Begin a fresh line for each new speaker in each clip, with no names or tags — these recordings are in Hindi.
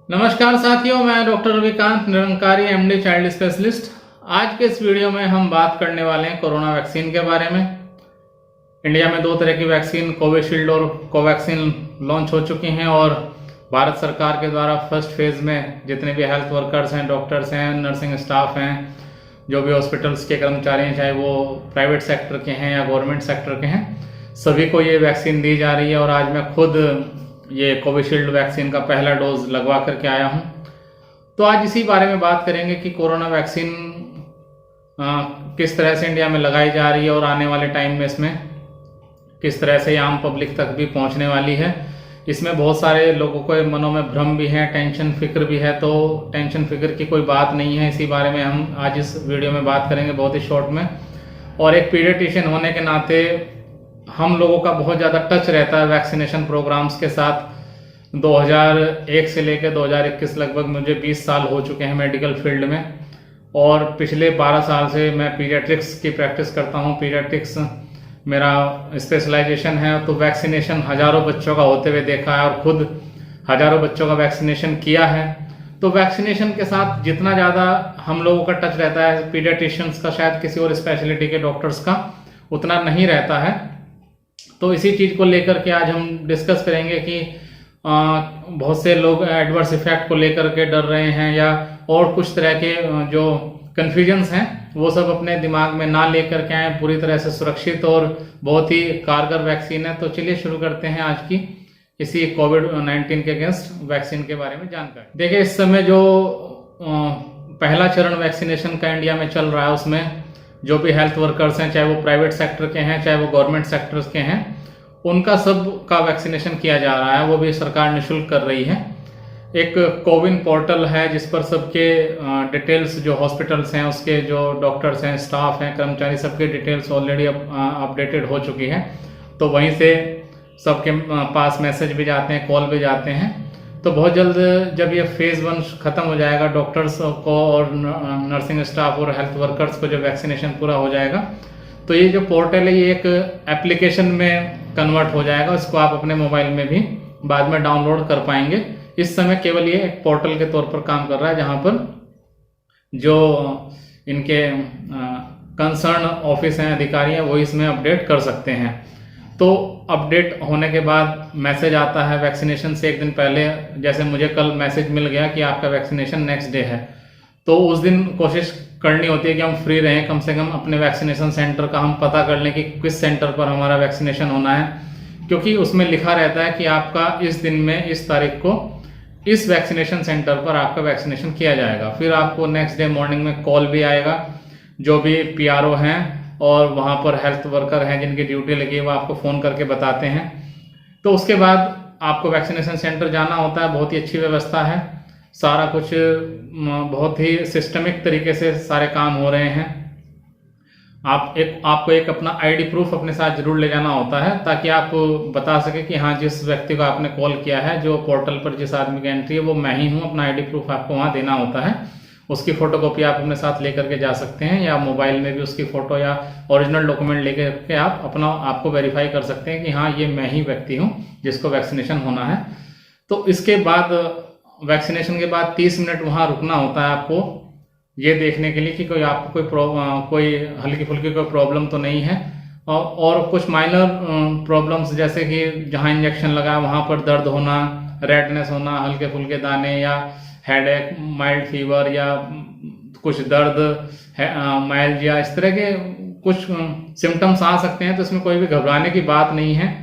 नमस्कार साथियों, मैं doctor Ravikant, Nirankari MD child specialist. आज के इस वीडियो में हम बात करने वाले हैं कोरोना वैक्सीन के बारे में। इंडिया में 2 तरह की वैक्सीन कोविशील्ड और कोवैक्सीन लॉन्च हो चुकी हैं और भारत सरकार के द्वारा फर्स्ट फेज में जितने भी हेल्थ वर्कर्स हैं, डॉक्टर्स हैं, नर्सिंग स्टाफ हैं, जो भी हॉस्पिटल्स के कर्मचारी हैं, चाहे वो प्राइवेट सेक्टर के हैं या गवर्नमेंट सेक्टर के हैं, सभी को ये वैक्सीन दी जा रही है। और आज मैं खुद ये कोविशील्ड वैक्सीन का पहला डोज लगवा करके आया हूं। तो आज इसी बारे में बात करेंगे कि कोरोना वैक्सीन किस तरह से इंडिया में लगाई जा रही है और आने वाले टाइम में इसमें किस तरह से आम पब्लिक तक भी पहुंचने वाली है। इसमें बहुत सारे लोगों को मनों में भ्रम भी है, टेंशन फिक्र भी है। तो टेंशन फिक्र की कोई बात नहीं है, इसी बारे में हम आज इस वीडियो में बात करेंगे बहुत ही शॉर्ट में। और एक पीडियाट्रिशियन होने के नाते हम लोगों का बहुत ज़्यादा टच रहता है वैक्सीनेशन प्रोग्राम्स के साथ। 2001 से लेकर 2021 लगभग मुझे 20 साल हो चुके हैं मेडिकल फील्ड में, और पिछले 12 साल से मैं पीडियाट्रिक्स की प्रैक्टिस करता हूं। पीडियाट्रिक्स मेरा स्पेशलाइजेशन है। तो वैक्सीनेशन हजारों बच्चों का होते हुए देखा है और खुद हजारों बच्चों का वैक्सीनेशन किया है। तो वैक्सीनेशन के साथ जितना ज़्यादा हम लोगों का टच रहता है पीडियाट्रिशियंस का, शायद किसी और स्पेशलिटी के डॉक्टर्स का उतना नहीं रहता है। तो इसी चीज़ को लेकर के आज हम डिस्कस करेंगे कि बहुत से लोग एडवर्स इफेक्ट को लेकर के डर रहे हैं या और कुछ तरह के जो कन्फ्यूजन्स हैं वो सब अपने दिमाग में ना लेकर के आए। पूरी तरह से सुरक्षित और बहुत ही कारगर वैक्सीन है। तो चलिए शुरू करते हैं आज की इसी कोविड-19 के अगेंस्ट वैक्सीन के बारे में जानकारी। देखिए, इस समय जो पहला चरण वैक्सीनेशन का इंडिया में चल रहा है उसमें जो भी हेल्थ वर्कर्स हैं, चाहे वो प्राइवेट सेक्टर के हैं चाहे वो गवर्नमेंट सेक्टर्स के हैं, उनका सब का वैक्सीनेशन किया जा रहा है। वो भी सरकार निःशुल्क कर रही है। एक कोविन पोर्टल है जिस पर सबके डिटेल्स, जो हॉस्पिटल्स हैं उसके जो डॉक्टर्स हैं, स्टाफ हैं, कर्मचारी, सबके डिटेल्स ऑलरेडी अपडेटेड हो चुकी है। तो वहीं से सबके पास मैसेज भी जाते हैं, कॉल भी जाते हैं। तो बहुत जल्द जब ये फेज़ 1 ख़त्म हो जाएगा, डॉक्टर्स को और नर्सिंग स्टाफ और हेल्थ वर्कर्स को जब वैक्सीनेशन पूरा हो जाएगा, तो ये जो पोर्टल है ये एक एप्लीकेशन में कन्वर्ट हो जाएगा। इसको आप अपने मोबाइल में भी बाद में डाउनलोड कर पाएंगे। इस समय केवल ये एक पोर्टल के तौर पर काम कर रहा है, जहाँ पर जो इनके कंसर्न ऑफिस हैं, अधिकारी हैं, वो इसमें अपडेट कर सकते हैं। तो अपडेट होने के बाद मैसेज आता है वैक्सीनेशन से 1 दिन पहले। जैसे मुझे कल मैसेज मिल गया कि आपका वैक्सीनेशन नेक्स्ट डे है, तो उस दिन कोशिश करनी होती है कि हम फ्री रहें, कम से कम अपने वैक्सीनेशन सेंटर का हम पता कर लें कि किस सेंटर पर हमारा वैक्सीनेशन होना है। क्योंकि उसमें लिखा रहता है कि आपका इस दिन में इस तारीख को इस वैक्सीनेशन सेंटर पर आपका वैक्सीनेशन किया जाएगा। फिर आपको नेक्स्ट डे मॉर्निंग में कॉल भी आएगा। जो भी पीआरओ हैं और वहाँ पर हेल्थ वर्कर हैं जिनकी ड्यूटी लगी है, वो आपको फ़ोन करके बताते हैं। तो उसके बाद आपको वैक्सीनेशन सेंटर जाना होता है। बहुत ही अच्छी व्यवस्था है, सारा कुछ बहुत ही सिस्टमिक तरीके से सारे काम हो रहे हैं। आपको एक अपना आईडी प्रूफ अपने साथ जरूर ले जाना होता है, ताकि आप बता सके कि हाँ, जिस व्यक्ति को आपने कॉल किया है, जो पोर्टल पर जिस आदमी की एंट्री है वो मैं ही हूँ। अपना आईडी प्रूफ आपको वहाँ देना होता है। उसकी फोटोकॉपी आप अपने साथ लेकर के जा सकते हैं, या मोबाइल में भी उसकी फोटो या ओरिजिनल डॉक्यूमेंट लेकर के आप अपना आपको वेरीफाई कर सकते हैं कि हाँ, ये मैं ही व्यक्ति हूँ जिसको वैक्सीनेशन होना है। तो इसके बाद वैक्सीनेशन के बाद 30 मिनट वहाँ रुकना होता है आपको, ये देखने के लिए कि कोई आपको कोई हल्की फुल्की कोई प्रॉब्लम तो नहीं है। और कुछ माइनर प्रॉब्लम्स, जैसे कि जहाँ इंजेक्शन लगा वहाँ पर दर्द होना, रेडनेस होना, हल्के फुल्के दाने, या हेडेक, माइल्ड फीवर, या कुछ दर्द, माइल्जिया, इस तरह के कुछ सिम्टम्स आ सकते हैं। तो इसमें कोई भी घबराने की बात नहीं है।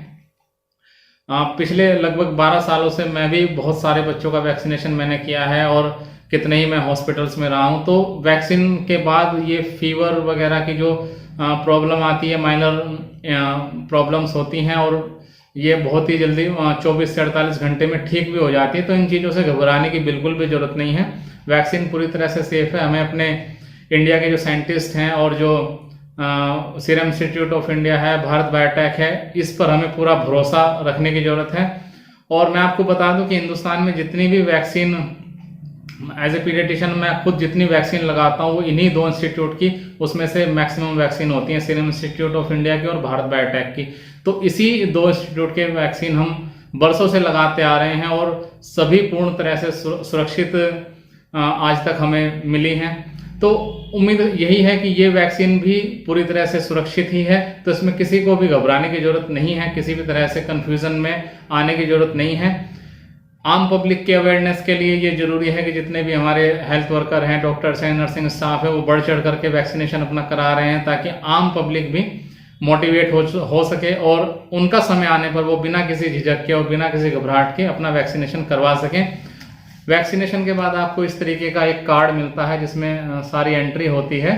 पिछले लगभग 12 सालों से मैं भी बहुत सारे बच्चों का वैक्सीनेशन मैंने किया है और कितने ही मैं हॉस्पिटल्स में रहा हूँ। तो वैक्सीन के बाद ये फीवर वगैरह की जो प्रॉब्लम आती है, माइनर प्रॉब्लम्स होती हैं, और ये बहुत ही जल्दी 24 से 48 घंटे में ठीक भी हो जाती है। तो इन चीज़ों से घबराने की बिल्कुल भी जरूरत नहीं है। वैक्सीन पूरी तरह से सेफ है। हमें अपने इंडिया के जो साइंटिस्ट हैं और जो सीरम इंस्टीट्यूट ऑफ इंडिया है, भारत बायोटेक है, इस पर हमें पूरा भरोसा रखने की जरूरत है। और मैं आपको बता दूं कि हिंदुस्तान में जितनी भी वैक्सीन, एज ए पीडियाट्रिशियन मैं खुद जितनी वैक्सीन लगाता हूँ वो इन्हीं 2 इंस्टीट्यूट की, उसमें से मैक्सिमम वैक्सीन होती है सीरम इंस्टीट्यूट ऑफ इंडिया की और भारत बायोटेक की। तो इसी 2 इंस्टीट्यूट के वैक्सीन हम बरसों से लगाते आ रहे हैं और सभी पूर्ण तरह से सुरक्षित आज तक हमें मिली हैं। तो उम्मीद यही है कि ये वैक्सीन भी पूरी तरह से सुरक्षित ही है, तो इसमें किसी को भी घबराने की जरूरत नहीं है, किसी भी तरह से कंफ्यूजन में आने की जरूरत नहीं है। आम पब्लिक के अवेयरनेस के लिए ये जरूरी है कि जितने भी हमारे हेल्थ वर्कर हैं, डॉक्टर्स हैं, नर्सिंग स्टाफ है, वो बढ़ चढ़ करके वैक्सीनेशन अपना करा रहे हैं, ताकि आम पब्लिक भी मोटिवेट हो सके और उनका समय आने पर वो बिना किसी झिझक के और बिना किसी घबराहट के अपना वैक्सीनेशन करवा सकें। वैक्सीनेशन के बाद आपको इस तरीके का एक कार्ड मिलता है जिसमें सारी एंट्री होती है,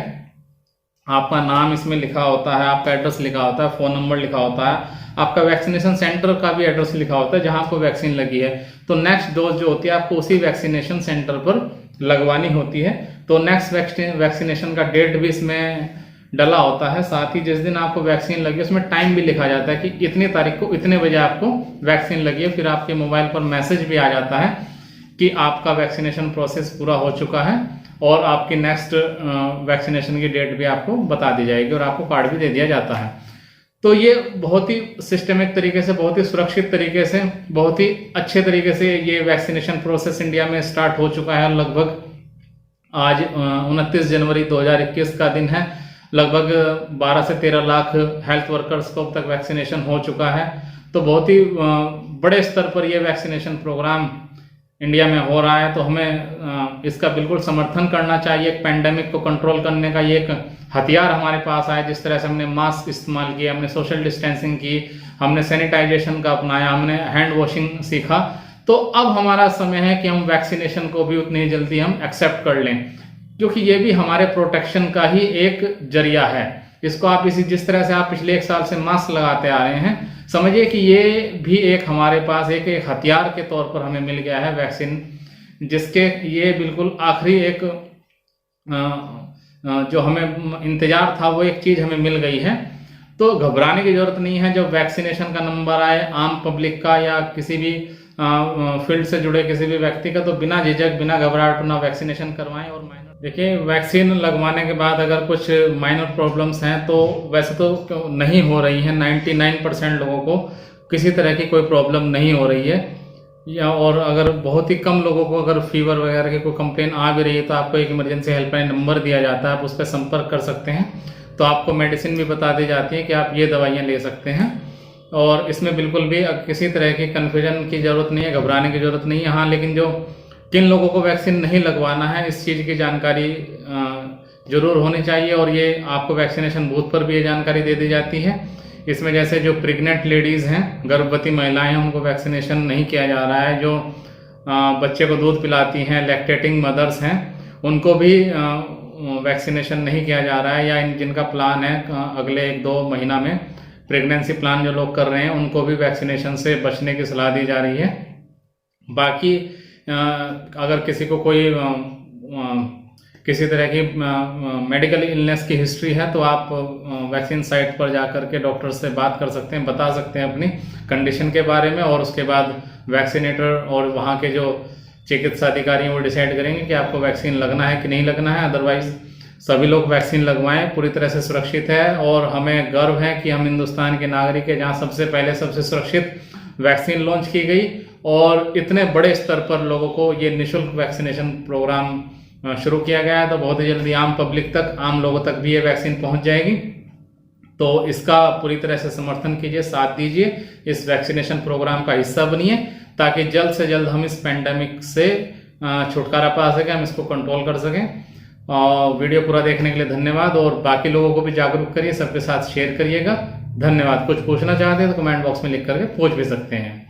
आपका नाम इसमें लिखा होता है, आपका एड्रेस लिखा होता है, फ़ोन नंबर लिखा होता है, आपका वैक्सीनेशन सेंटर का भी एड्रेस लिखा होता है जहां आपको वैक्सीन लगी है। तो नेक्स्ट डोज जो होती है आपको उसी वैक्सीनेशन सेंटर पर लगवानी होती है। तो नेक्स्ट वैक्सीनेशन का डेट भी इसमें डला होता है, साथ ही जिस दिन आपको वैक्सीन लगी उसमें टाइम भी लिखा जाता है कि इतनी तारीख को इतने बजे आपको वैक्सीन लगी है। फिर आपके मोबाइल पर मैसेज भी आ जाता है कि आपका वैक्सीनेशन प्रोसेस पूरा हो चुका है और आपकी नेक्स्ट वैक्सीनेशन की डेट भी आपको बता दी जाएगी और आपको कार्ड भी दे दिया जाता है। तो ये बहुत ही सिस्टमिक तरीके से, बहुत ही सुरक्षित तरीके से, बहुत ही अच्छे तरीके से ये वैक्सीनेशन प्रोसेस इंडिया में स्टार्ट हो चुका है। लगभग आज 29 जनवरी 2021 का दिन है। लगभग 12 से 13 लाख हेल्थ वर्कर्स को अब तक वैक्सीनेशन हो चुका है। तो बहुत ही बड़े स्तर पर यह वैक्सीनेशन प्रोग्राम इंडिया में हो रहा है। तो हमें इसका बिल्कुल समर्थन करना चाहिए। एक पैंडेमिक को कंट्रोल करने का ये एक हथियार हमारे पास आया। जिस तरह से हमने मास्क इस्तेमाल किया, हमने सोशल डिस्टेंसिंग की, हमने सैनिटाइजेशन का अपनाया, हमने हैंड वॉशिंग सीखा, तो अब हमारा समय है कि हम वैक्सीनेशन को भी उतनी जल्दी हम एक्सेप्ट कर लें, क्योंकि ये भी हमारे प्रोटेक्शन का ही एक जरिया है। इसको आप जिस तरह से आप पिछले 1 साल से मास्क लगाते आ रहे हैं, समझिए कि ये भी एक हमारे पास एक हथियार के तौर पर हमें मिल गया है वैक्सीन, जिसके ये बिल्कुल आखिरी एक जो हमें इंतजार था वो एक चीज हमें मिल गई है। तो घबराने की जरूरत नहीं है। जब वैक्सीनेशन का नंबर आए आम पब्लिक का या किसी भी फील्ड से जुड़े किसी भी व्यक्ति का, तो बिना झिझक बिना घबराहट अपना वैक्सीनेशन करवाएं। और देखिए, वैक्सीन लगवाने के बाद अगर कुछ माइनर प्रॉब्लम्स हैं तो वैसे तो नहीं हो रही हैं। 99% लोगों को किसी तरह की कोई प्रॉब्लम नहीं हो रही है, या और अगर बहुत ही कम लोगों को अगर फीवर वगैरह की कोई कंप्लेन आ भी रही है तो आपको एक इमरजेंसी हेल्पलाइन नंबर दिया जाता है, आप उस पर संपर्क कर सकते हैं। तो आपको मेडिसिन भी बता दी जाती है कि आप ये दवाइयाँ ले सकते हैं, और इसमें बिल्कुल भी किसी तरह की कन्फ्यूजन की जरूरत नहीं है, घबराने की जरूरत नहीं है। हाँ, लेकिन जो किन लोगों को वैक्सीन नहीं लगवाना है इस चीज़ की जानकारी जरूर होनी चाहिए, और ये आपको वैक्सीनेशन बूथ पर भी ये जानकारी दे दी जाती है। इसमें जैसे जो प्रेग्नेंट लेडीज़ हैं, गर्भवती महिलाएं हैं, उनको वैक्सीनेशन नहीं किया जा रहा है। जो बच्चे को दूध पिलाती हैं, लैक्टेटिंग मदर्स हैं, उनको भी वैक्सीनेशन नहीं किया जा रहा है, या जिनका प्लान है अगले 1-2 महीना में प्रेगनेंसी प्लान जो लोग कर रहे हैं उनको भी वैक्सीनेशन से बचने की सलाह दी जा रही है। बाकी अगर किसी को कोई किसी तरह की मेडिकल इलनेस की हिस्ट्री है तो आप वैक्सीन साइट पर जाकर के डॉक्टर से बात कर सकते हैं, बता सकते हैं अपनी कंडीशन के बारे में, और उसके बाद वैक्सीनेटर और वहाँ के जो चिकित्सा अधिकारी हैं वो डिसाइड करेंगे कि आपको वैक्सीन लगना है कि नहीं लगना है। अदरवाइज सभी लोग वैक्सीन लगवाएं, पूरी तरह से सुरक्षित है। और हमें गर्व है कि हम हिंदुस्तान के नागरिक हैं जहाँ सबसे पहले सबसे सुरक्षित वैक्सीन लॉन्च की गई, और इतने बड़े स्तर पर लोगों को ये निःशुल्क वैक्सीनेशन प्रोग्राम शुरू किया गया है। तो बहुत ही जल्दी आम पब्लिक तक, आम लोगों तक भी ये वैक्सीन पहुंच जाएगी। तो इसका पूरी तरह से समर्थन कीजिए, साथ दीजिए, इस वैक्सीनेशन प्रोग्राम का हिस्सा बनिए, ताकि जल्द से जल्द हम इस पैंडेमिक से छुटकारा पा सकें, हम इसको कंट्रोल कर सकें। वीडियो पूरा देखने के लिए धन्यवाद, और बाकी लोगों को भी जागरूक करिए, सबके साथ शेयर करिएगा। धन्यवाद। कुछ पूछना चाहते हैं तो कमेंट बॉक्स में लिख करके पूछ भी सकते हैं।